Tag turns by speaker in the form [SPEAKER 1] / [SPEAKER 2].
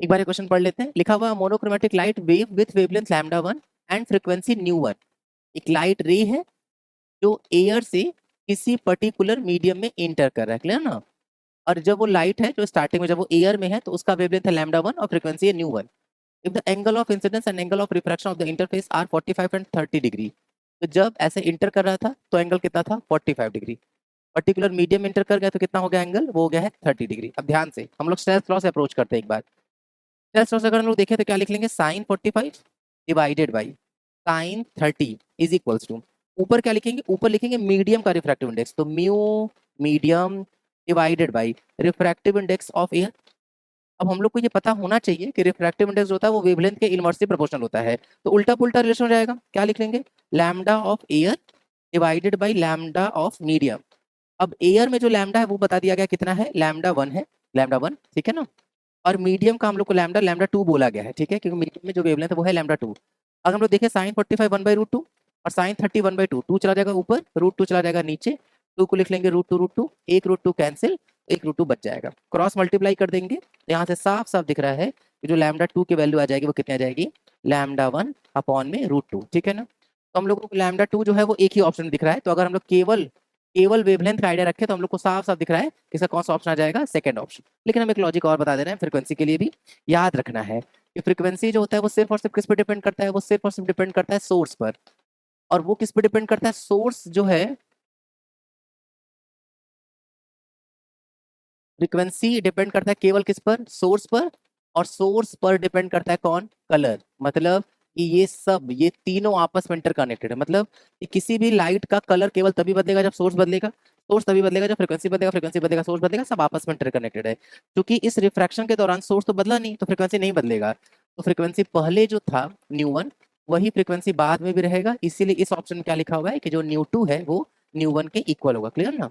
[SPEAKER 1] एक बार क्वेश्चन पढ़ लेते हैं। लिखा हुआ monochromatic light wave with wavelength lambda 1 and frequency new 1। एक लाइट रे है जो एयर से किसी पर्टिकुलर मीडियम में इंटर कर रहा है, क्लियर ना। और जब वो लाइट है जो स्टार्टिंग में जब वो एयर में है तो उसका वेवलेंथ है लैम्डा 1 और फ्रीक्वेंसी है nu 1। If the angle of incidence and angle of refraction of the interface are 45 and 30 degree. तो जब ऐसे इंटर कर रहा था तो एंगल कितना था 45 डिग्री। पर्टिकुलर मीडियम इंटर कर गया तो कितना हो गया एंगल, वो हो गया है 30 डिग्री। अब ध्यान से हम लोग स्नेल्स लॉ से अप्रोच करते हैं एक बार। स्नेल्स लॉ से अगर हम लोग देखें तो क्या लिख लेंगे, sine 45 divided by sine 30 is equals to, ऊपर क्या लिखेंगे, ऊपर लिखेंगे मीडियम का रिफ्रैक्टिव इंडेक्स, तो mu medium divided by refractive index of air. अब हम लोग को ये पता होना चाहिए कि रिफ्रैक्टिव इंडेक्स जो होता है वो वेवलेंथ के इनवर्सली प्रोपोर्शनल होता है, तो उल्टा पुल्टा रिलेशन हो जाएगा। क्या लिख लेंगे, lambda of air divided by lambda of medium. अब एयर में जो लैम्डा है वो बता दिया गया कितना है, लैम्डा 1 है, लैम्डा 1, ठीक है ना। और मीडियम का हम लोग को लैम्डा लैम्डा 2 बोला गया है, ठीक है, क्योंकि मीडियम में जो वेवलेंथ है वो है लैम्डा 2। अगर हम लोग देखें साइन 45 1/√2 और साइन 30 1/2, 2 चला जाएगा ऊपर, √2 चला जाएगा नीचे, 2 को लिख लेंगे √2 एक √2 कैंसिल, एक √2 बच जाएगा। क्रॉस मल्टीप्लाई कर देंगे तो यहाँ से साफ साफ दिख रहा है कि जो लैम्डा 2 की वैल्यू आ जाएगी वो कितनी आ जाएगी, लैम्डा 1 अपॉन में √2, ठीक है ना। तो हम लोग को लैम्डा 2 जो है वो एक ही ऑप्शन में दिख रहा है, तो अगर हम लोग केवल केवल वेवलेंथ का आइडिया रखे तो हम लोग को साफ साफ दिख रहा है कि इसका कौन सा ऑप्शन आ जाएगा, सेकंड ऑप्शन। लेकिन हम एक लॉजिक और बता दे रहे हैं, फ्रीक्वेंसी के लिए भी याद रखना है कि फ्रीक्वेंसी जो होता है वो सिर्फ और सिर्फ किस पे डिपेंड करता है, वो सिर्फ और सिर्फ डिपेंड करता है सोर्स पर। और वो किस पे डिपेंड करता है, सोर्स जो है, फ्रीक्वेंसी डिपेंड करता है केवल किस पर, सोर्स पर। और सोर्स पर डिपेंड करता है कौन, कलर। मतलब कि ये सब, ये तीनों आपस में इंटरकनेक्टेड है। मतलब कि किसी भी लाइट का कलर केवल तभी बदलेगा जब सोर्स बदलेगा, सोर्स तभी बदलेगा जब फ्रीक्वेंसी बदलेगा, फ्रीक्वेंसी बदलेगा सोर्स बदलेगा, सब आपस में इंटरकनेक्टेड है। क्योंकि इस रिफ्रैक्शन के दौरान सोर्स तो बदला नहीं तो फ्रीक्वेंसी नहीं बदलेगा, तो फ्रीक्वेंसी पहले जो था न्यू 1 वही फ्रीक्वेंसी बाद में भी रहेगा। इसीलिए इस ऑप्शन में क्या लिखा हुआ है कि जो न्यू 2 है वो न्यू 1 के इक्वल होगा, क्लियर ना।